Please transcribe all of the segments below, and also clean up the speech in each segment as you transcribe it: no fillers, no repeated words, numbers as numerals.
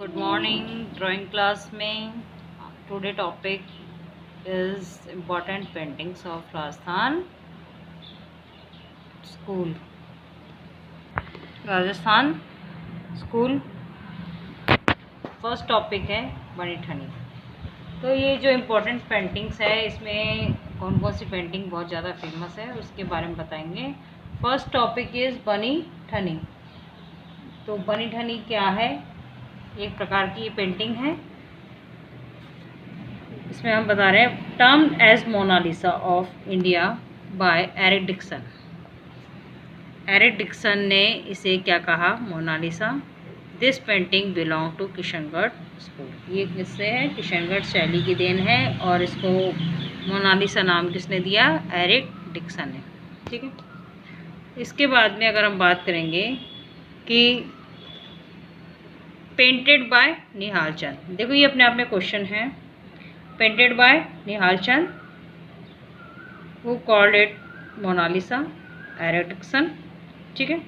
Good morning. Drawing class में today topic is important paintings of Rajasthan school. Rajasthan school first topic है बनी ठनी। तो ये जो इम्पोर्टेंट पेंटिंग्स है इसमें कौन कौन सी पेंटिंग बहुत ज़्यादा फेमस है उसके बारे में बताएंगे। फर्स्ट टॉपिक इज़ बनी ठनी। तो बनी ठनी क्या है? एक प्रकार की ये पेंटिंग है। इसमें हम बता रहे हैं term as Mona Lisa of India by Eric Dixon. Eric Dixon ने इसे क्या कहा? Mona Lisa. This painting belong to Kishangarh school. ये किससे है? किशनगढ़ शैली की देन है और इसको मोनालिसा नाम किसने दिया? एरिक डिक्सन ने। ठीक है। इसके बाद में अगर हम बात करेंगे कि पेंटेड बाय निहाल चंद। देखो ये अपने आप में क्वेश्चन है। Painted by Nihal Chand, who called it Mona Lisa, Eric Dixon. ठीक है।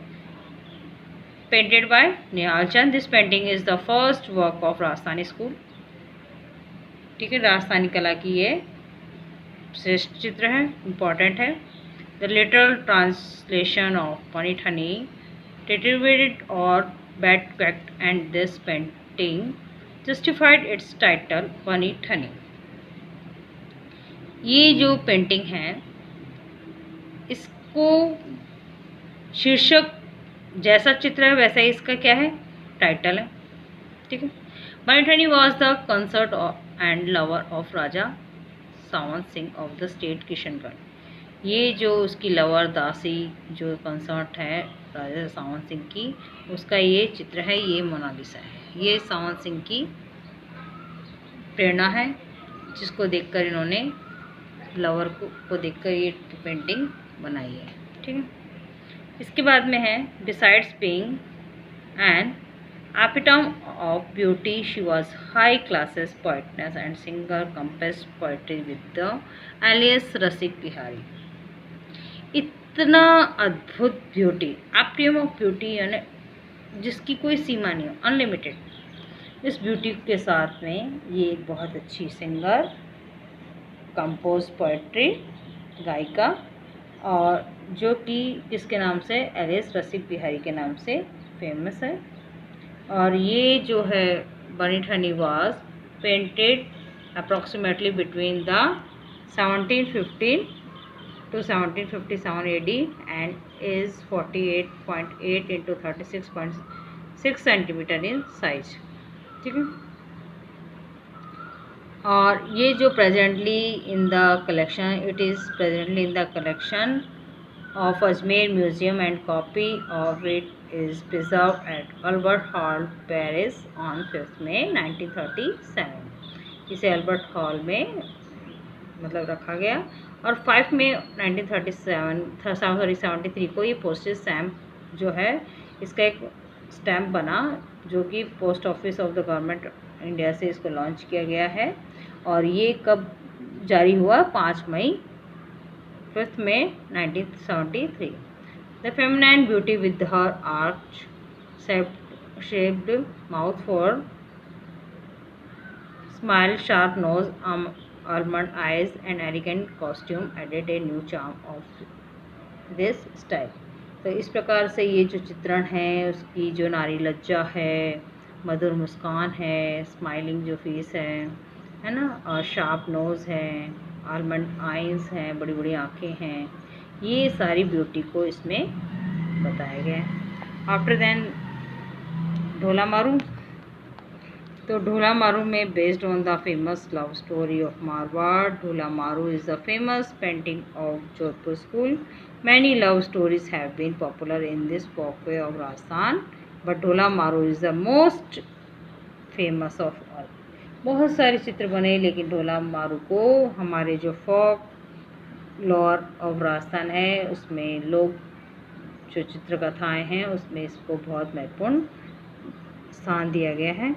Painted by Nihal Chand. This painting is the first work of Rajasthani school. ठीक है। राजस्थानी कला की ये श्रेष्ठ चित्र है, इम्पॉर्टेंट है। द लिटरल ट्रांसलेशन ऑफ बनी ठनी deteriorated or bad fact and this painting justified its title बनी ठनी। ये जो पेंटिंग है इसको शीर्षक जैसा चित्र है वैसा ही इसका क्या है? टाइटल है। ठीक है। Bani Thani was the consort and lover of Raja Sawant Singh of the state Kishangarh. ये जो उसकी लवर दासी जो कंसर्ट है राजा सावंत सिंह की, उसका ये चित्र है, ये मोनालिसा है। ये सावंत सिंह की प्रेरणा है जिसको देखकर इन्होंने लवर को देखकर ये पेंटिंग बनाई है। ठीक है। इसके बाद में है besides being an epitome of beauty she was high classes poetess and singer composed poetry with the alias Rasik Bihari. इतना अद्भुत ब्यूटी, एपिटम ऑफ ब्यूटी यानी जिसकी कोई सीमा नहीं हो, अनलिमिटेड। इस ब्यूटी के साथ में ये एक बहुत अच्छी सिंगर, कंपोज पोएट्री गायिका, और जो कि किसके नाम से? एलियस रसिक बिहारी के नाम से फेमस है। और ये जो है Bani Thani was painted approximately between the 1715 to 1757 AD and is 48.8 into 36.6 centimetre in size. ठीक है। और ये जो presently in the collection, it is presently in the collection of Ajmer museum and copy of it is preserve at Albert Hall Paris on 5 May 1937। इसे Albert hall में मतलब रखा गया और 5 मई 1973 को ये पोस्टेज स्टैम्प जो है इसका एक स्टैम्प बना जो कि post office of the government India से इसको लॉन्च किया गया है। और ये कब जारी हुआ? 5 मई 5 मई 1973। The feminine beauty with her arch shaped mouth for smile, sharp nose, almond eyes and elegant costume added a new charm of this style। तो इस प्रकार से ये जो चित्रण है उसकी जो नारी लज्जा है, मधुर मुस्कान है, स्माइलिंग जो फेस है ना, और शार्प नोज़ है, आलमंड आइज़ हैं, बड़ी बड़ी आँखें हैं, ये सारी ब्यूटी को इसमें बताया गया है। आफ्टर देन ढोला मारू। तो ढोला मारू में based on the famous love story of Marwar, Dhola Maru is the famous painting of Jodhpur school. Many love stories have been popular in this walkway of Rajasthan but Dhola Maru is the most famous of all. बहुत सारे चित्र बने लेकिन ढोला मारू को हमारे जो फोक लॉर ऑफ राजस्थान है उसमें लोग जो चित्रकथाएँ हैं उसमें इसको बहुत महत्वपूर्ण स्थान दिया गया है।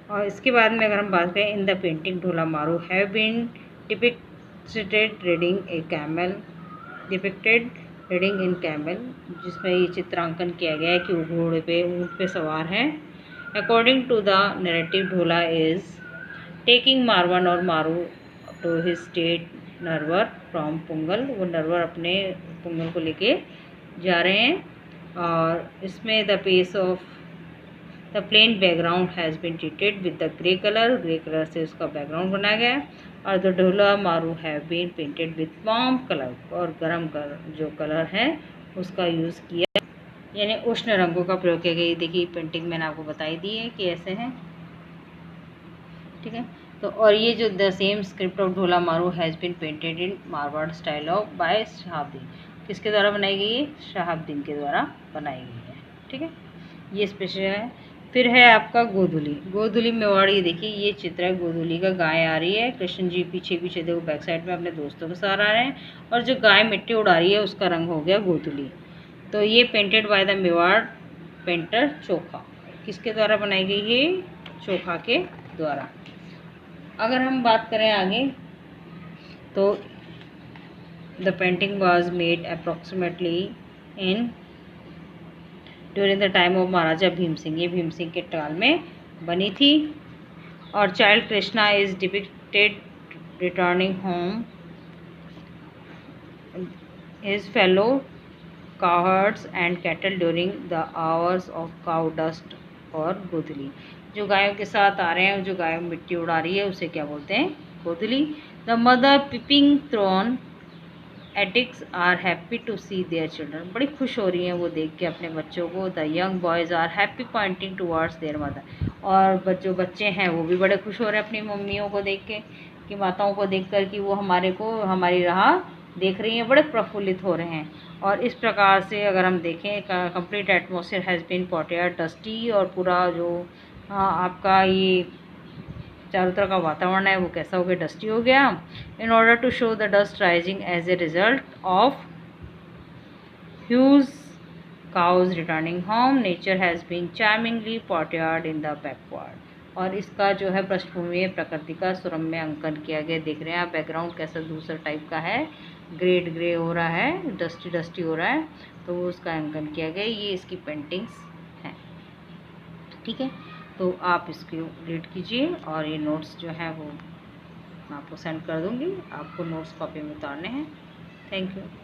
और इसके बाद में अगर हम बात करें, in the painting Dhola Maru have been depicted reading a camel, depicted reading in camel, जिसमें ये चित्रांकन किया गया है कि वो घोड़े पे, ऊँट पे सवार हैं according to the narrative, Dhola is taking मारवन और Maru to his state Narwar from Pungal. वो नरवर अपने पुंगल को लेके जा रहे हैं। और इसमें the pace of the plain background has been treated with the grey colour से उसका बैकग्राउंड बनाया गया है। और the Dhola Maru have been painted with warm colour, और गर्म कलर जो कलर है उसका यूज़ किया, यानी उष्ण रंगों का प्रयोग किया गया। देखिए पेंटिंग मैंने आपको बताई दी है कि ऐसे हैं, ठीक है। तो और ये जो the same script of Dhola Maru has been painted in Marwar style of by Shahabuddin. किसके द्वारा बनाई गई है? शहाबुद्दीन के द्वारा बनाई गई है, ठीक है। ये स्पेशल है। फिर है आपका गोधुली। गोधुली मेवाड़, ये देखिए ये चित्र है गोधुली का। गाय आ रही है, कृष्ण जी पीछे पीछे देखो बैक साइड में अपने दोस्तों के साथ आ रहे हैं, और जो गाय मिट्टी उड़ा रही है उसका रंग हो गया गोधुली। तो ये painted by the Mewar painter Chokha. किसके द्वारा बनाई गई है? चोखा के द्वारा। अगर हम बात करें आगे तो the painting was made approximately in during the time of Maharaja Bhim Singh. ये भीम सिंह के काल में बनी थी। और child Krishna is depicted returning home his fellow cowherds and cattle during the hours of cow dust और गोधुली। जो गायों के साथ आ रहे हैं, जो गायों में मिट्टी उड़ा रही है उसे क्या बोलते हैं? Godhuli. The mother peeping through attics are happy to see their children. बड़ी खुश हो रही हैं वो देख के अपने बच्चों को। The young boys are happy pointing towards their mother. और जो बच्चे हैं वो भी बड़े खुश हो रहे हैं अपनी मम्मियों को देख के, कि माताओं को देखकर कि वो हमारी राह देख रही हैं, बड़े प्रफुल्लित हो रहे हैं। और इस प्रकार से अगर हम देखें, complete atmosphere has been portrayed dusty, और पूरा जो आपका ये चारों तरफ का वातावरण है वो कैसा हो गया? डस्टी हो गया। In order to show the dust rising as a result of huge cows returning home, nature has been charmingly portrayed in the backward. और इसका जो है पृष्ठभूमि प्रकृति का सुरम्य अंकन किया गया। देख रहे हैं आप बैकग्राउंड कैसा दूसरा टाइप का है, ग्रेड ग्रे हो रहा है, डस्टी डस्टी हो रहा है, तो उसका अंकन किया गया। ये इसकी पेंटिंग्स हैं, ठीक है। तो आप इसको रीड कीजिए, और ये नोट्स जो हैं वो मैं आपको सेंड कर दूँगी। आपको नोट्स कॉपी में उतारने हैं। Thank you.